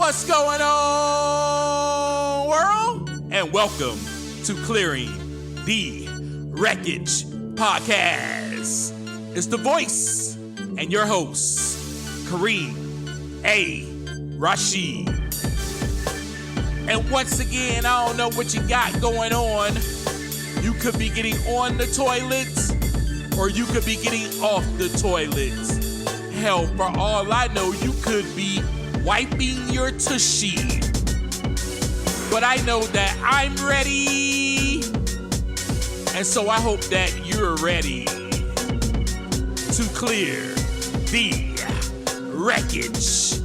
What's going on, world? And welcome to Clearing the Wreckage Podcast. It's the voice and your host, Kareem A. Rashid. And once again, I don't know what you got going on. You could be getting on the toilets, or you could be getting off the toilets. Hell, for all I know, you could be wiping your tushy. But I know that I'm ready, and so I hope that you're ready to clear the wreckage.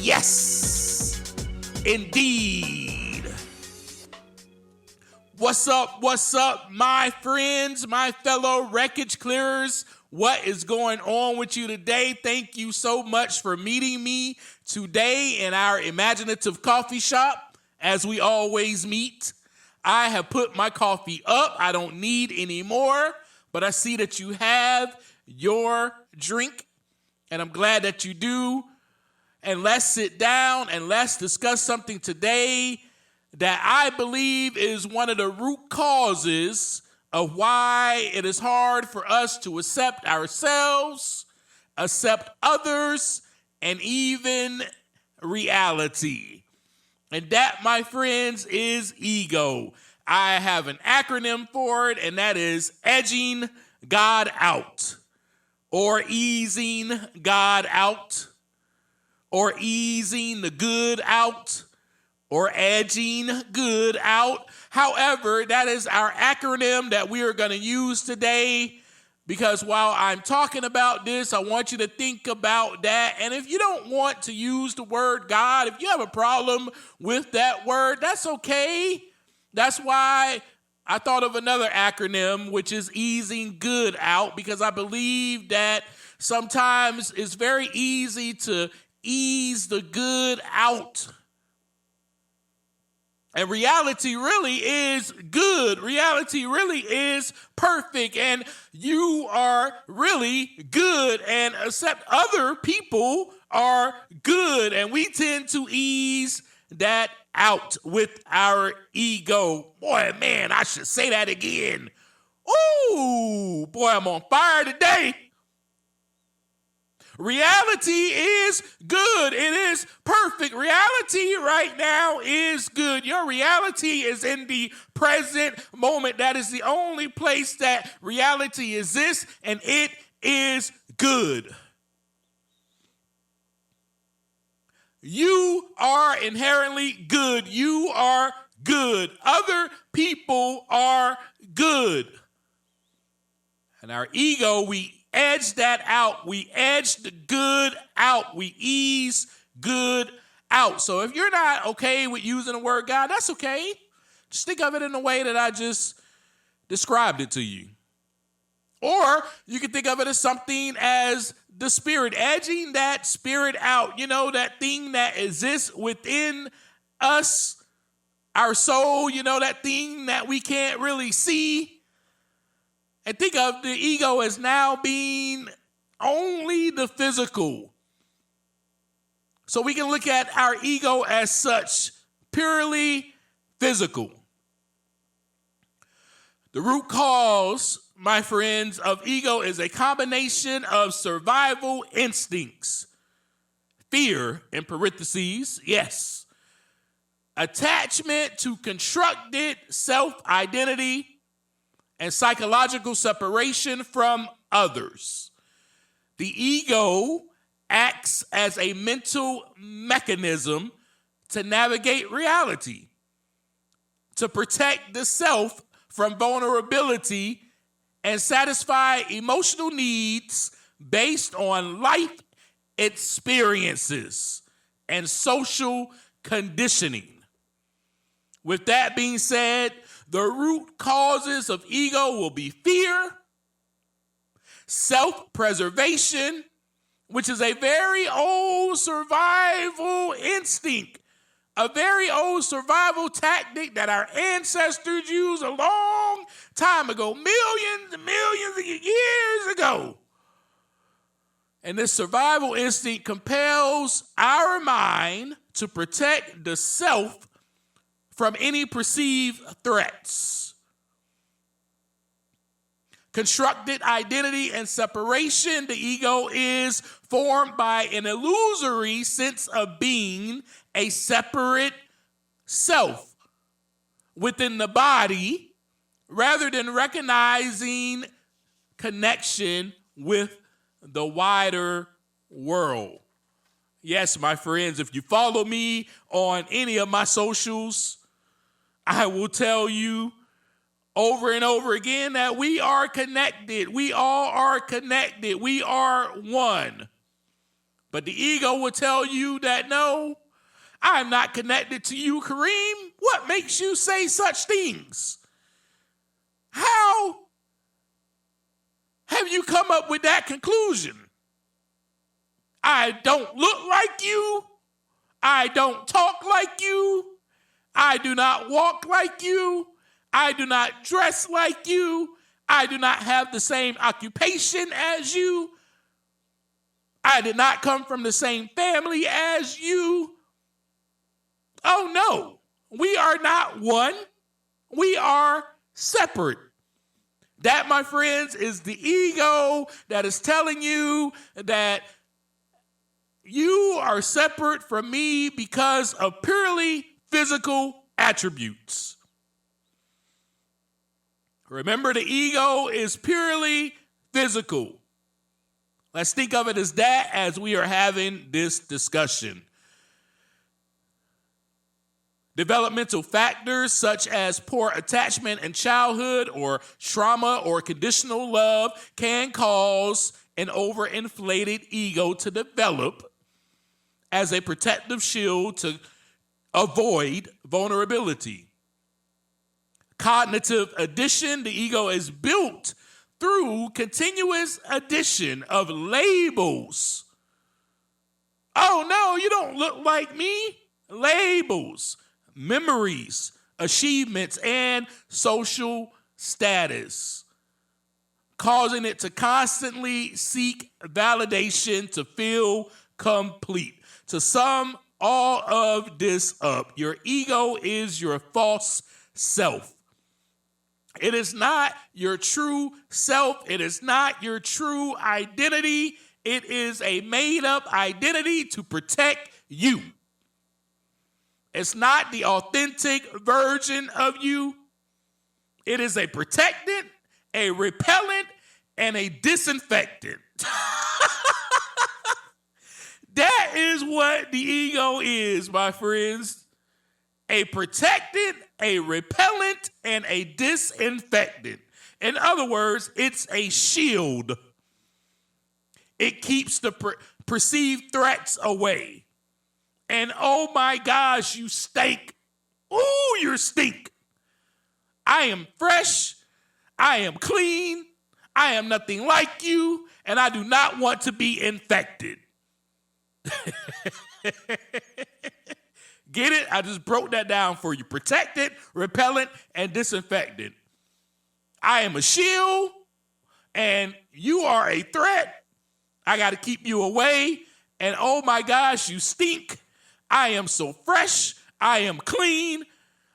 Yes, indeed. What's up, my friends, my fellow Wreckage Clearers? What is going on with you today? Thank you so much for meeting me today in our imaginative coffee shop, as we always meet. I have put my coffee up. I don't need any more, but I see that you have your drink, and I'm glad that you do. And let's sit down and let's discuss something today that I believe is one of the root causes of why it is hard for us to accept ourselves, accept others, and even reality. And that, my friends, is ego. I have an acronym for it, and that is edging God out, or easing God out, or easing the good out, or edging good out. However, that is our acronym that we are going to use today, because while I'm talking about this, I want you to think about that. And if you don't want to use the word God, if you have a problem with that word, that's okay. That's why I thought of another acronym, which is easing good out, because I believe that sometimes it's very easy to ease the good out. And reality really is good. Reality really is perfect. And you are really good. And except other people are good. And we tend to ease that out with our ego. Boy, man, I should say that again. Ooh, boy, I'm on fire today. Reality is good. It is perfect. Reality right now is good. Your reality is in the present moment. That is the only place that reality exists, and it is good. You are inherently good. You are good. Other people are good. And our ego, we edge that out. We edge the good out. We ease good out. So if you're not okay with using the word God, that's okay. Just think of it in the way that I just described it to you. Or you can think of it as something as the spirit, edging that spirit out. You know, that thing that exists within us, our soul, you know, that thing that we can't really see. And think of the ego as now being only the physical. So we can look at our ego as such, purely physical. The root cause, my friends, of ego is a combination of survival instincts, fear, in parentheses, yes, attachment to constructed self-identity, and psychological separation from others. The ego acts as a mental mechanism to navigate reality, to protect the self from vulnerability, and satisfy emotional needs based on life experiences and social conditioning. With that being said, the root causes of ego will be fear, self-preservation, which is a very old survival instinct, a very old survival tactic that our ancestors used a long time ago, millions and millions of years ago. And this survival instinct compels our mind to protect the self from any perceived threats. Constructed identity and separation, the ego is formed by an illusory sense of being a separate self within the body, rather than recognizing connection with the wider world. Yes, my friends, if you follow me on any of my socials, I will tell you over and over again that we are connected. We all are connected. We are one. But the ego will tell you that no, I'm not connected to you, Kareem. What makes you say such things? How have you come up with that conclusion? I don't look like you. I don't talk like you. I do not walk like you. I do not dress like you. I do not have the same occupation as you. I did not come from the same family as you. Oh no, we are not one. We are separate. That, my friends, is the ego that is telling you that you are separate from me because of purely physical attributes. Remember, the ego is purely physical. Let's think of it as that as we are having this discussion. Developmental factors such as poor attachment in childhood or trauma or conditional love can cause an overinflated ego to develop as a protective shield to avoid vulnerability. Cognitive addition, the ego is built through continuous addition of labels. Oh no, you don't look like me. Labels, memories, achievements, and social status, causing it to constantly seek validation to feel complete. To sum all of this up, your ego is your false self. It is not your true self. It is not your true identity. It is a made-up identity to protect you. It's not the authentic version of you. It is a protectant, a repellent, and a disinfectant. That is what the ego is, my friends. A protectant, a repellent, and a disinfectant. In other words, it's a shield. It keeps the perceived threats away. And oh my gosh, you stink. Ooh, you stink. I am fresh. I am clean. I am nothing like you. And I do not want to be infected. Get it? I just broke that down for you. Protected, repellent, and disinfectant. I am a shield, and you are a threat. I got to keep you away. And oh my gosh, you stink. I am so fresh. I am clean.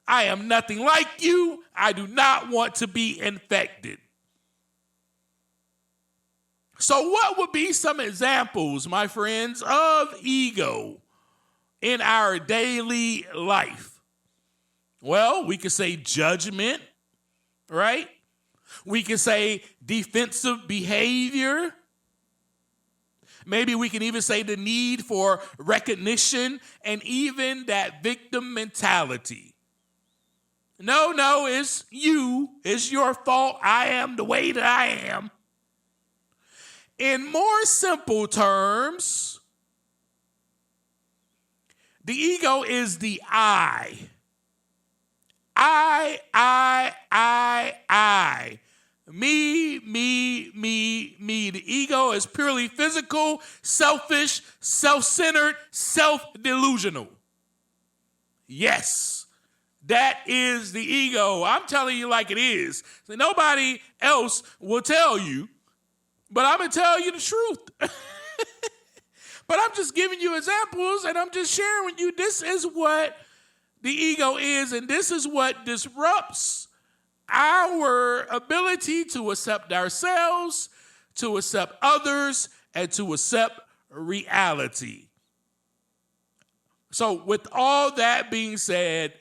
I am nothing like you. I do not want to be infected. So what would be some examples, my friends, of ego in our daily life? Well, we could say judgment, right? We could say defensive behavior. Maybe we can even say the need for recognition and even that victim mentality. No, it's you. It's your fault. I am the way that I am. In more simple terms, the ego is the I. I. Me. The ego is purely physical, selfish, self-centered, self-delusional. Yes, that is the ego. I'm telling you like it is. So nobody else will tell you, but I'm going to tell you the truth. But I'm just giving you examples, and I'm just sharing with you this is what the ego is, and this is what disrupts our ability to accept ourselves, to accept others, and to accept reality. So with all that being said,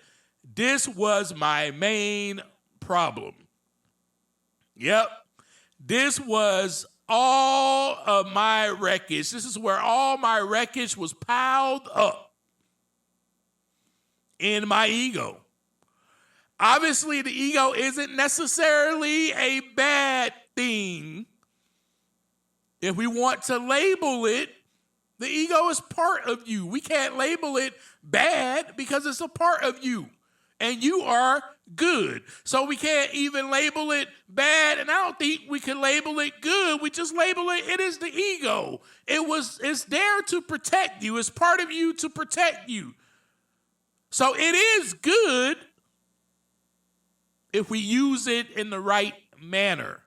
this was my main problem. Yep. This was all of my wreckage. This is where all my wreckage was piled up in my ego. Obviously, the ego isn't necessarily a bad thing. If we want to label it, the ego is part of you. We can't label it bad because it's a part of you. And you are good. So we can't even label it bad. And I don't think we can label it good. We just label it is the ego. It's there to protect you. It's part of you to protect you. So it is good if we use it in the right manner.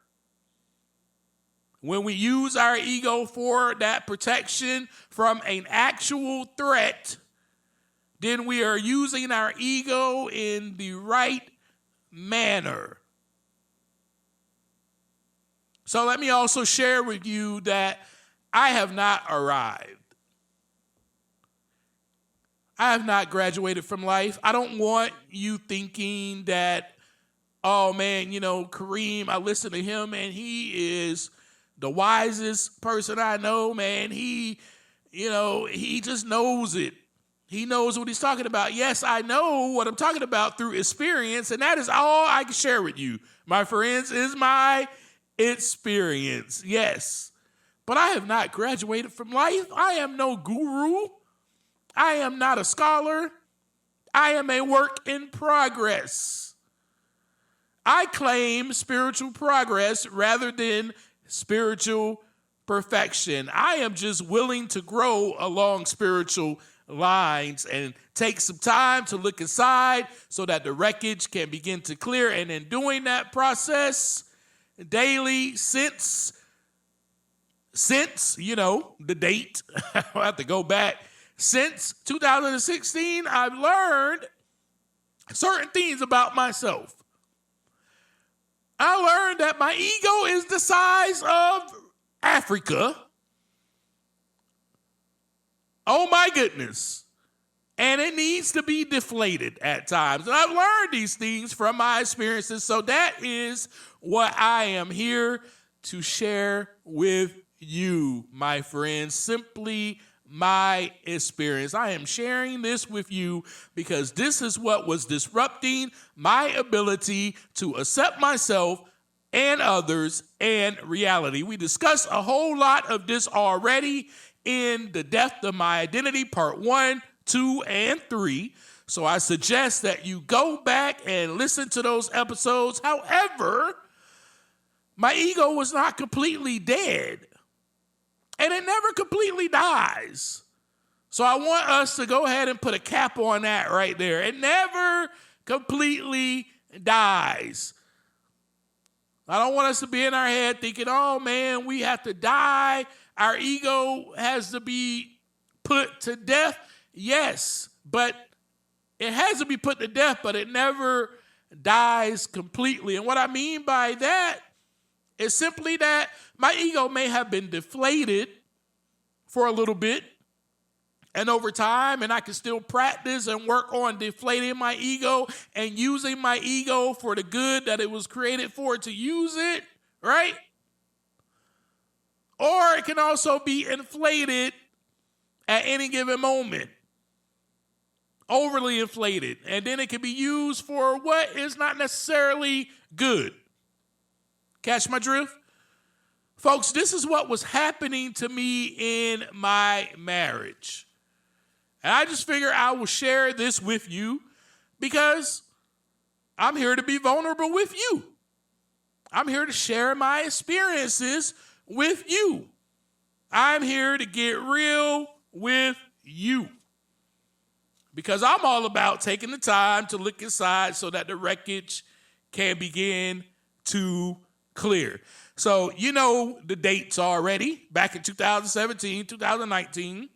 When we use our ego for that protection from an actual threat, then we are using our ego in the right manner. So let me also share with you that I have not arrived. I have not graduated from life. I don't want you thinking that, oh man, Kareem, I listen to him and he is the wisest person I know, man. He just knows it. He knows what he's talking about. Yes, I know what I'm talking about through experience, and that is all I can share with you, my friends, is my experience. Yes. But I have not graduated from life. I am no guru. I am not a scholar. I am a work in progress. I claim spiritual progress rather than spiritual perfection. I am just willing to grow along spiritual lines and take some time to look inside so that the wreckage can begin to clear. And in doing that process daily since the date, I have to go back. Since 2016, I've learned certain things about myself. I learned that my ego is the size of Africa. Oh my goodness. And it needs to be deflated at times. And I've learned these things from my experiences. So that is what I am here to share with you, my friends. Simply my experience. I am sharing this with you because this is what was disrupting my ability to accept myself and others and reality. We discussed a whole lot of this already in The Depth of My Identity, Part 1, 2, and 3. So I suggest that you go back and listen to those episodes. However, my ego was not completely dead. And it never completely dies. So I want us to go ahead and put a cap on that right there. It never completely dies. I don't want us to be in our head thinking, oh man, we have to die. Our ego has to be put to death. Yes, but it has to be put to death, but it never dies completely. And what I mean by that is simply that my ego may have been deflated for a little bit and over time, and I can still practice and work on deflating my ego and using my ego for the good that it was created for, to use it, right? Or it can also be inflated at any given moment, overly inflated, and then it can be used for what is not necessarily good. Catch my drift? Folks, this is what was happening to me in my marriage. And I just figure I will share this with you because I'm here to be vulnerable with you. I'm here to share my experiences with you. I'm here to get real with you because I'm all about taking the time to look inside so that the wreckage can begin to clear. So, you know the dates already, back in 2017, 2019,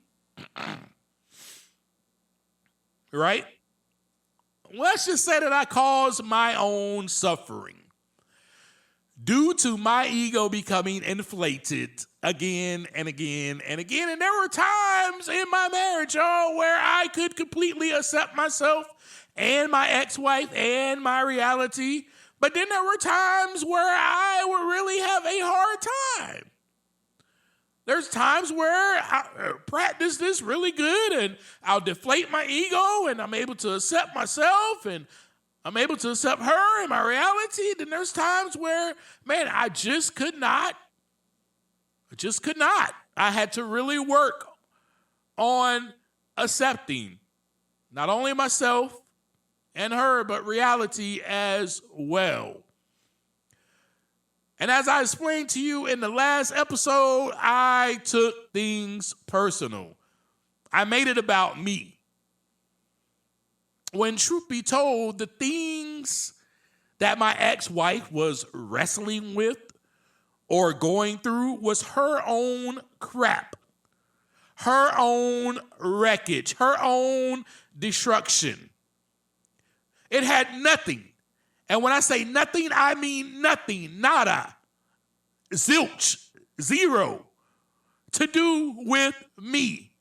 right? Let's just say that I caused my own suffering due to my ego becoming inflated again and again and again. And there were times in my marriage, where I could completely accept myself and my ex-wife and my reality. But then there were times where I would really have a hard time. There's times where I practice this really good and I'll deflate my ego and I'm able to accept myself and I'm able to accept her and my reality. Then there's times where, man, I just could not. I had to really work on accepting not only myself and her, but reality as well. And as I explained to you in the last episode, I took things personal. I made it about me. When truth be told, the things that my ex-wife was wrestling with or going through was her own crap, her own wreckage, her own destruction. It had nothing. And when I say nothing, I mean nothing, nada, zilch, zero, to do with me.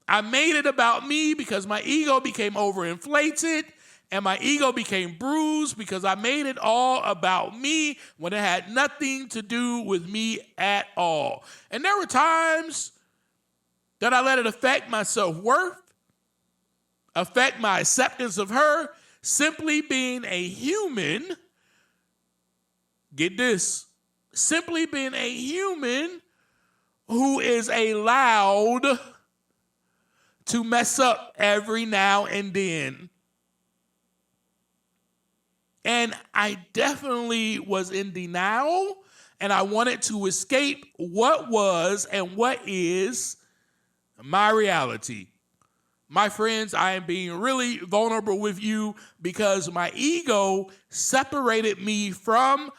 I made it about me because my ego became overinflated and my ego became bruised because I made it all about me when it had nothing to do with me at all. And there were times that I let it affect my self-worth, affect my acceptance of her, simply being a human. Get this, simply being a human who is allowed to mess up every now and then. And I definitely was in denial, and I wanted to escape what was and what is my reality. My friends, I am being really vulnerable with you because my ego separated me from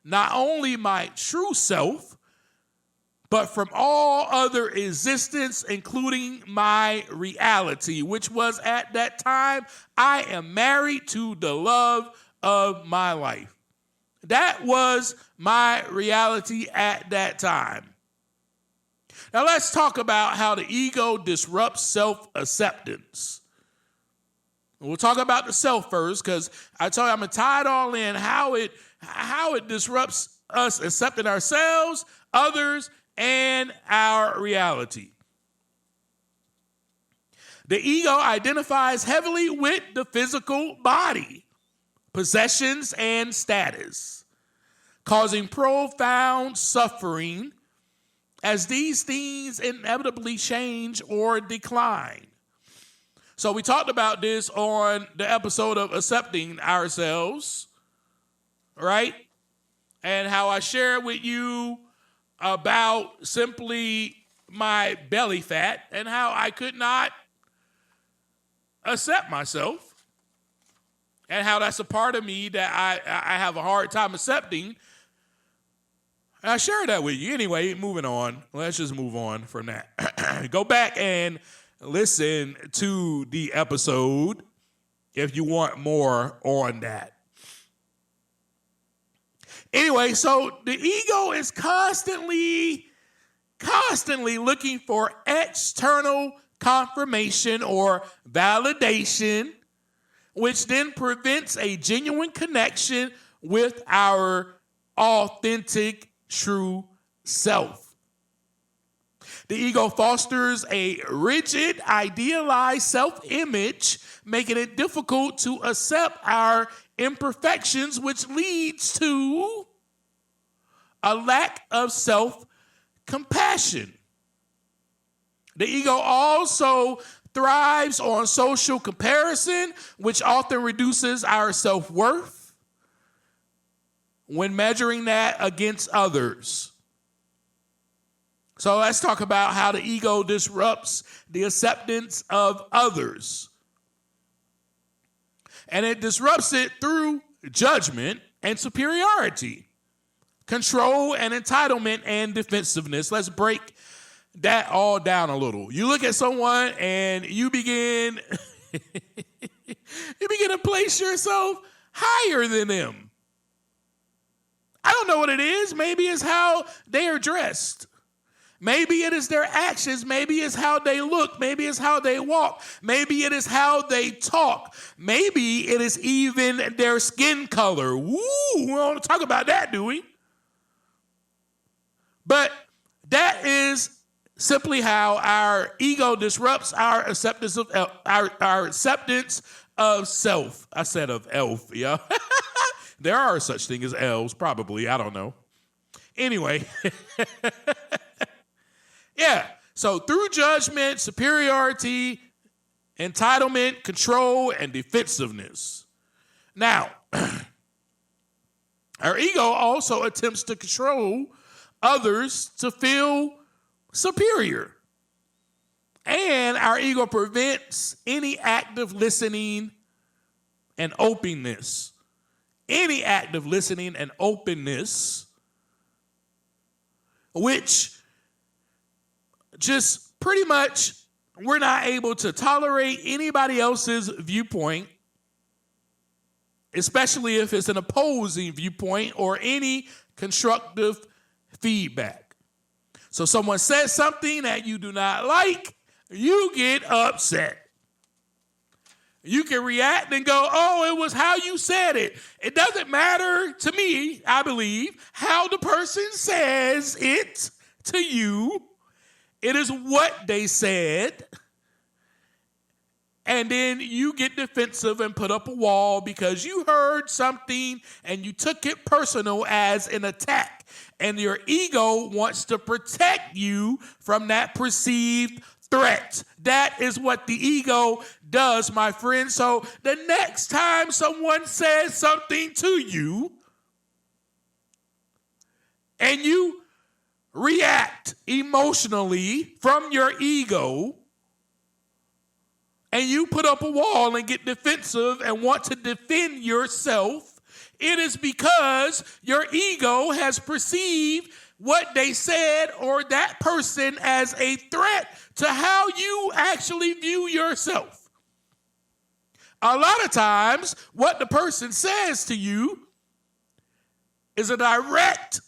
not only my true self, but from all other existence, including my reality, which was at that time, I am married to the love of my life. That was my reality at that time. Now let's talk about how the ego disrupts self-acceptance. We'll talk about the self first, because I told you I'm going to tie it all in, how it disrupts us accepting ourselves, others, and our reality. The ego identifies heavily with the physical body, possessions, and status, causing profound suffering as these things inevitably change or decline. So we talked about this on the episode of Accepting Ourselves, right? And how I shared with you about simply my belly fat and how I could not accept myself and how that's a part of me that I have a hard time accepting. And I shared that with you. Anyway, moving on. Let's just move on from that. Go back and listen to the episode if you want more on that. Anyway, so the ego is constantly looking for external confirmation or validation, which then prevents a genuine connection with our authentic, true self. The ego fosters a rigid, idealized self-image, making it difficult to accept our imperfections, which leads to a lack of self-compassion. The ego also thrives on social comparison, which often reduces our self-worth when measuring that against others. So let's talk about how the ego disrupts the acceptance of others. And it disrupts it through judgment and superiority. control, and entitlement and defensiveness. Let's break that all down a little. You look at someone and you begin to place yourself higher than them. I don't know what it is. Maybe it's how they are dressed. Maybe it is their actions. Maybe it's how they look. Maybe it's how they walk. Maybe it is how they talk. Maybe it is even their skin color. Woo, we don't talk about that, do we? But that is simply how our ego disrupts our acceptance of our acceptance of self. I said of elf, yeah. There are such things as elves, probably. I don't know. Anyway. Yeah, so through judgment, superiority, entitlement, control, and defensiveness. Now, our ego also attempts to control others to feel superior. And our ego prevents any active listening and openness. Any active listening and openness, which just pretty much we're not able to tolerate anybody else's viewpoint, especially if it's an opposing viewpoint or any constructive feedback. So someone says something that you do not like, you get upset. You can react and go, oh, it was how you said it. It doesn't matter to me, I believe, how the person says it to you. It is what they said. And then you get defensive and put up a wall because you heard something and you took it personal as an attack. And your ego wants to protect you from that perceived threat. That is what the ego does, my friend. So the next time someone says something to you and you react emotionally from your ego and you put up a wall and get defensive and want to defend yourself, it is because your ego has perceived what they said or that person as a threat to how you actually view yourself. A lot of times, what the person says to you is a direct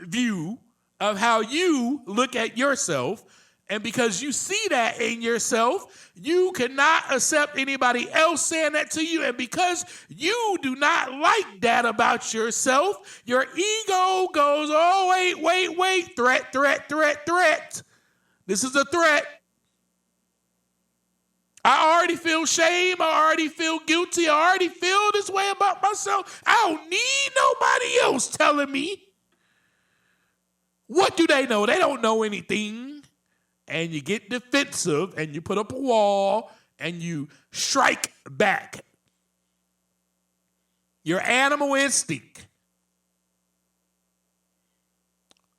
view of how you look at yourself. And because you see that in yourself, you cannot accept anybody else saying that to you. And because you do not like that about yourself, your ego goes, oh, wait, threat. This is a threat. I already feel shame. I already feel guilty. I already feel this way about myself. I don't need nobody else telling me. What do they know? They don't know anything. And you get defensive and you put up a wall and you strike back. Your animal instinct.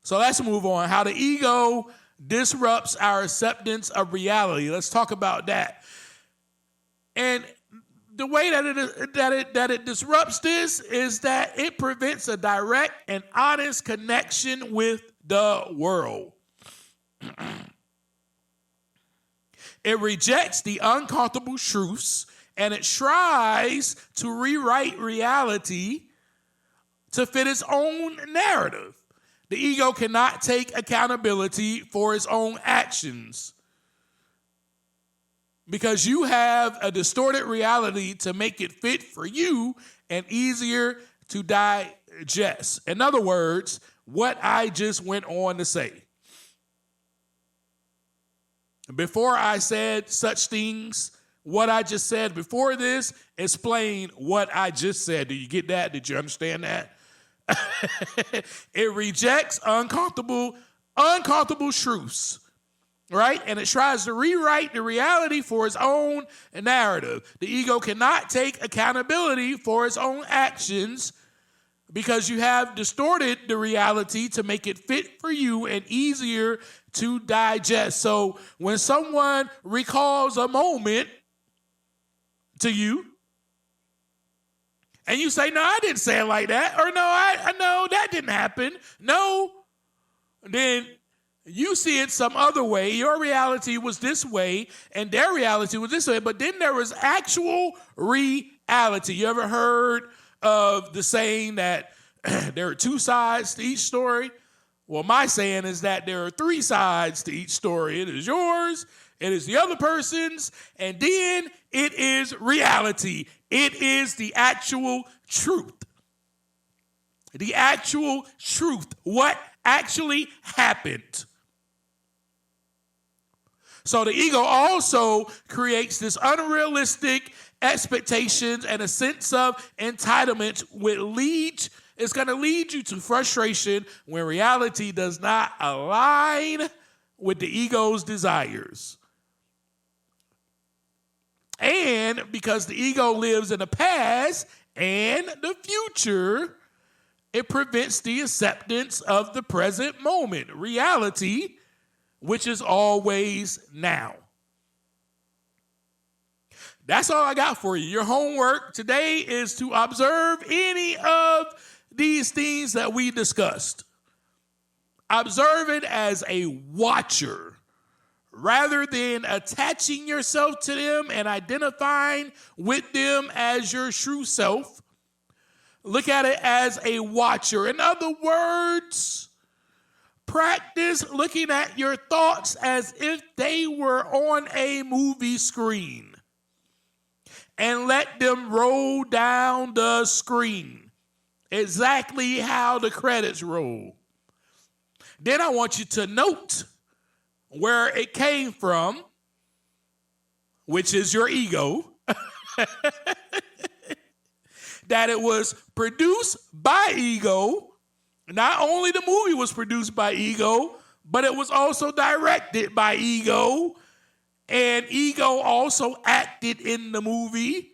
So let's move on. How the ego disrupts our acceptance of reality. Let's talk about that. And the way that it disrupts this is that it prevents a direct and honest connection with the world. It rejects the uncomfortable truths and it tries to rewrite reality to fit its own narrative. The ego cannot take accountability for its own actions because you have a distorted reality to make it fit for you and easier to digest. In other words, what I just went on to say. Before I said such things, what I just said before this, explain what I just said. Do you get that? Did you understand that? It rejects uncomfortable truths, right? And it tries to rewrite the reality for its own narrative. The ego cannot take accountability for its own actions because you have distorted the reality to make it fit for you and easier to digest. So when someone recalls a moment to you And you say, no, I didn't say it like that. Or no, I know that didn't happen. No. Then you see it some other way. Your reality was this way, and their reality was this way. But then there was actual reality. You ever heard of the saying that there are two sides to each story? Well, my saying is that there are three sides to each story. It is yours, it is the other person's, and then it is reality. It is the actual truth. The actual truth. What actually happened. So the ego also creates this unrealistic expectations and a sense of entitlement it's going to lead you to frustration when reality does not align with the ego's desires. And because the ego lives in the past and the future, it prevents the acceptance of the present moment, reality, which is always now. That's all I got for you. Your homework today is to observe any of these things that we discussed. Observe it as a watcher rather than attaching yourself to them and identifying with them as your true self. Look at it as a watcher. In other words, practice looking at your thoughts as if they were on a movie screen and let them roll down the screen exactly how the credits roll. Then I want you to note where it came from, which is your ego, that it was produced by ego. Not only the movie was produced by ego, but it was also directed by ego. And ego also acted in the movie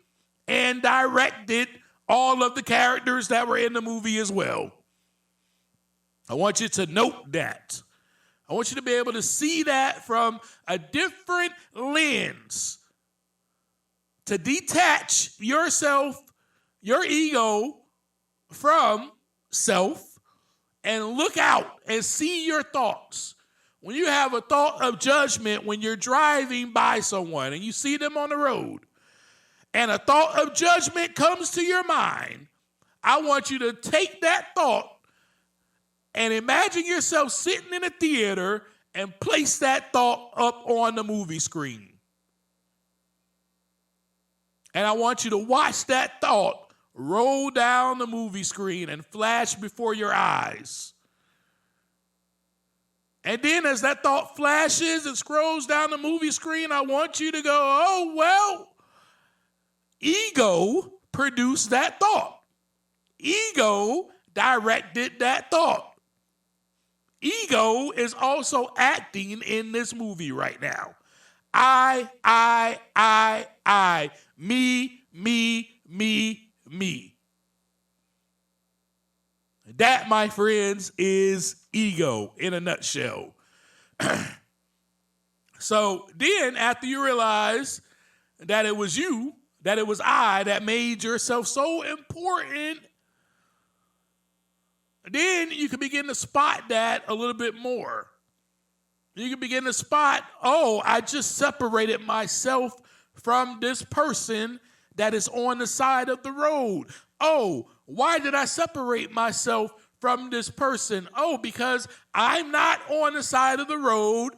and directed all of the characters that were in the movie as well. I want you to note that. I want you to be able to see that from a different lens. To detach yourself, your ego, from self and look out and see your thoughts. When you have a thought of judgment when you're driving by someone and you see them on the road and a thought of judgment comes to your mind, I want you to take that thought and imagine yourself sitting in a theater and place that thought up on the movie screen. And I want you to watch that thought roll down the movie screen and flash before your eyes. And then as that thought flashes and scrolls down the movie screen, I want you to go, oh, well, ego produced that thought. Ego directed that thought. Ego is also acting in this movie right now. I, me. That, my friends, is ego in a nutshell. So then after you realize that it was you, that it was I that made yourself so important, then you can begin to spot that a little bit more. You can begin to spot, oh, I just separated myself from this person that is on the side of the road. Oh, why did I separate myself from this person? Oh, because I'm not on the side of the road,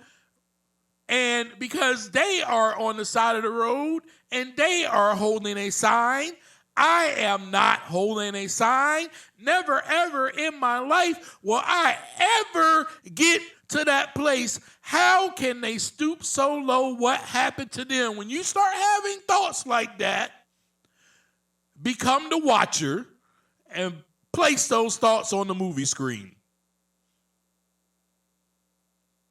and because they are on the side of the road and they are holding a sign, I am not holding a sign. Never, ever in my life will I ever get to that place. How can they stoop so low? What happened to them? When you start having thoughts like that, become the watcher and place those thoughts on the movie screen.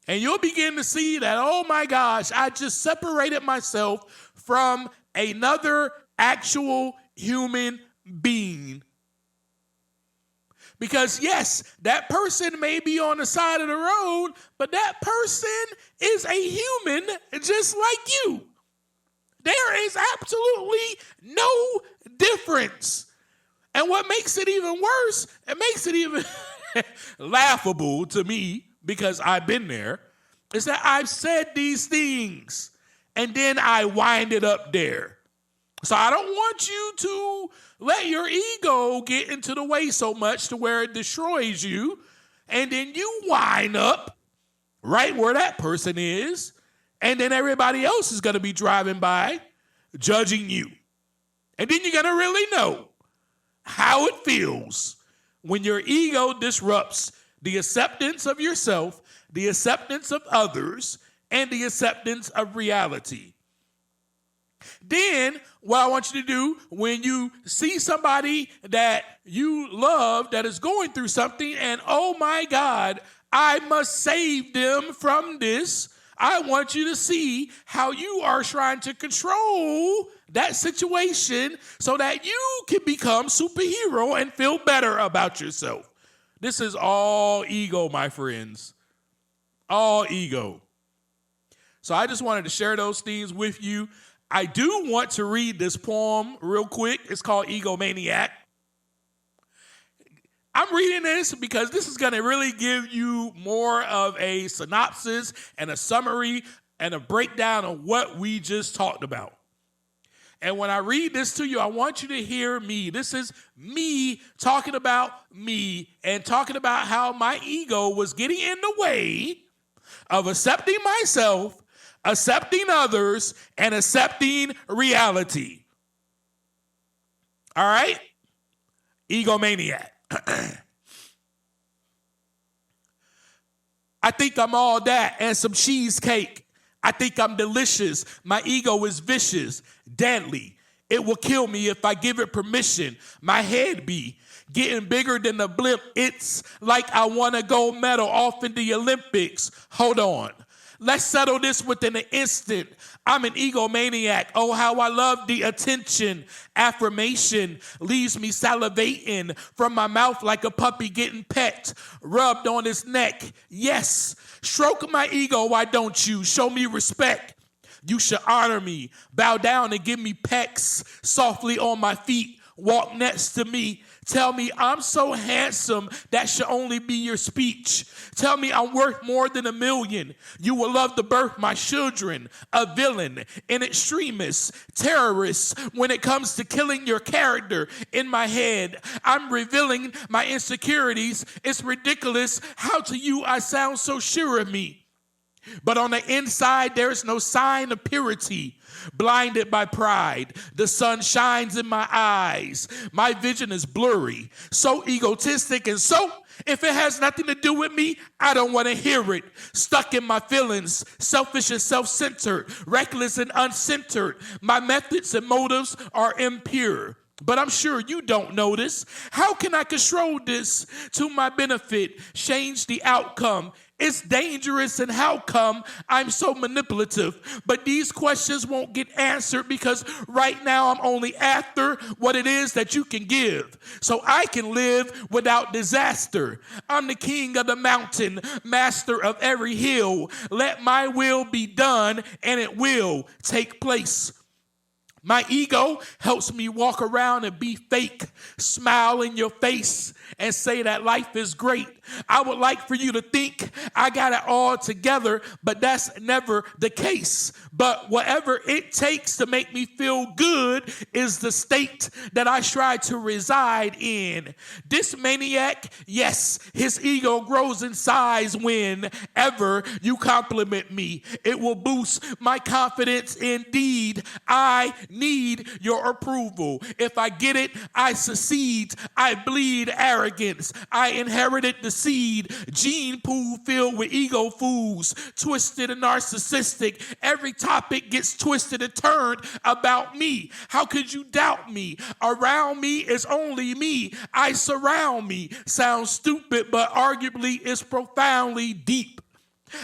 And you'll begin to see that, oh my gosh, I just separated myself from another actual human being. Because yes, that person may be on the side of the road, but that person is a human just like you. There is absolutely no difference. And what makes it even worse, it makes it even laughable to me, because I've been there, is that I've said these things and then I wind it up there. So I don't want you to let your ego get into the way so much to where it destroys you, and then you wind up right where that person is, and then everybody else is going to be driving by judging you. And then you're going to really know how it feels when your ego disrupts the acceptance of yourself, the acceptance of others, and the acceptance of reality. Then what I want you to do when you see somebody that you love that is going through something and, oh my God, I must save them from this, I want you to see how you are trying to control that situation so that you can become superhero and feel better about yourself. This is all ego, my friends. All ego. So I just wanted to share those things with you. I do want to read this poem real quick. It's called Egomaniac. I'm reading this because this is going to really give you more of a synopsis and a summary and a breakdown of what we just talked about. And when I read this to you, I want you to hear me. This is me talking about me and talking about how my ego was getting in the way of accepting myself, accepting others, and accepting reality. All right? Egomaniac. I think I'm all that and some cheesecake. I think I'm delicious. My ego is vicious, deadly. It will kill me if I give it permission. My head be getting bigger than the blimp. It's like I won a gold medal off in the Olympics. Hold on. Let's settle this within an instant. I'm an egomaniac. Oh, how I love the attention. Affirmation leaves me salivating from my mouth like a puppy getting pet, rubbed on his neck. Yes, stroke my ego, why don't you? Show me respect. You should honor me. Bow down and give me pecks softly on my feet. Walk next to me. Tell me I'm so handsome that should only be your speech. Tell me I'm worth more than $1 million. You will love to birth my children. A villain, an extremist, terrorist. When it comes to killing your character in my head, I'm revealing my insecurities. It's ridiculous how to you I sound so sure of me. But on the inside, there is no sign of purity. Blinded by pride, the sun shines in my eyes. My vision is blurry, so egotistic, and so if it has nothing to do with me, I don't want to hear it. Stuck in my feelings, selfish and self-centered, reckless and uncentered. My methods and motives are impure. But I'm sure you don't notice. How can I control this to my benefit? Change the outcome. It's dangerous, and how come I'm so manipulative? But these questions won't get answered because right now I'm only after what it is that you can give, so I can live without disaster. I'm the king of the mountain, master of every hill. Let my will be done, and it will take place. My ego helps me walk around and be fake, smile in your face, and say that life is great. I would like for you to think I got it all together, but that's never the case. But whatever it takes to make me feel good is the state that I try to reside in. This maniac, yes, his ego grows in size whenever you compliment me. It will boost my confidence indeed. I need your approval. If I get it, I succeed. I bleed arrogance. I inherited the seed, gene pool filled with ego fools, twisted and narcissistic. Every topic gets twisted and turned about me. How could you doubt me? Around me is only me. I surround me. Sounds stupid, but arguably is profoundly deep.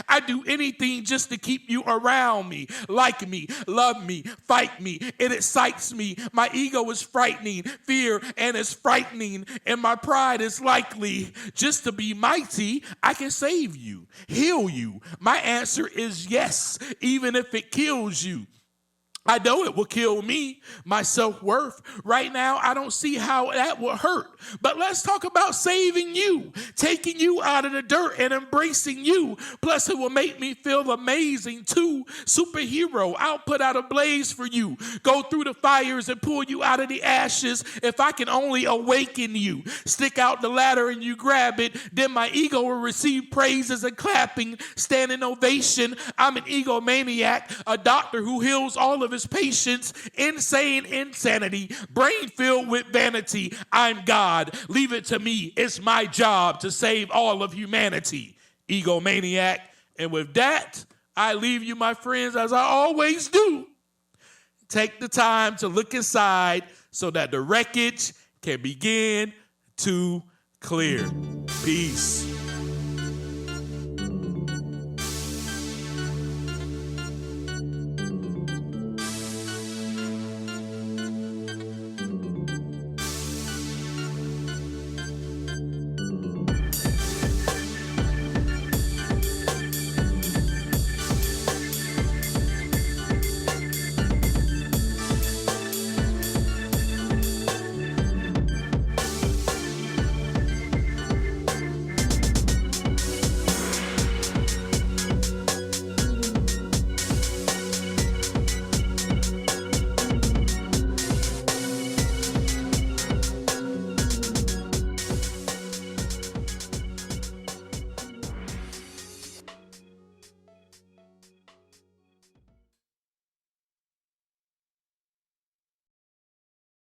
I do anything just to keep you around me, like me, love me, fight me. It excites me. My ego is frightening, fear, and it's frightening, and my pride is likely. Just to be mighty, I can save you, heal you. My answer is yes, even if it kills you. I know it will kill me, my self-worth. Right now, I don't see how that will hurt. But let's talk about saving you, taking you out of the dirt and embracing you. Plus, it will make me feel amazing too. Superhero, I'll put out a blaze for you. Go through the fires and pull you out of the ashes if I can only awaken you. Stick out the ladder and you grab it. Then my ego will receive praises and clapping, standing ovation. I'm an egomaniac, a doctor who heals all of his patients, insane insanity, brain filled with vanity. I'm God. Leave it to me. It's my job to save all of humanity. Egomaniac. And with that, I leave you, my friends, as I always do. Take the time to look inside so that the wreckage can begin to clear. Peace.